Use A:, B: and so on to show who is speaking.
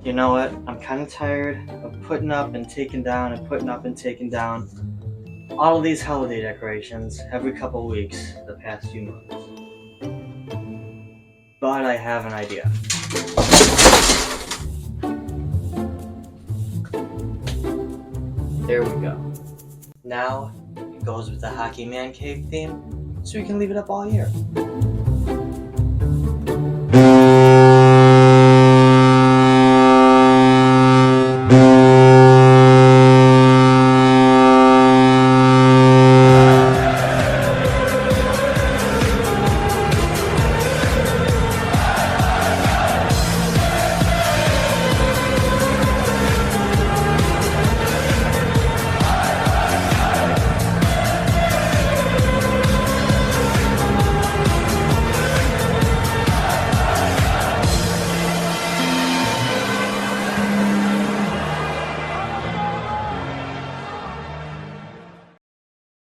A: You know what? I'm kind of tired of putting up and taking down and putting up and taking down all of these holiday decorations every couple weeks the past few months. But I have an idea. There we go. Now it goes with the hockey man cave theme, so we can leave it up all year.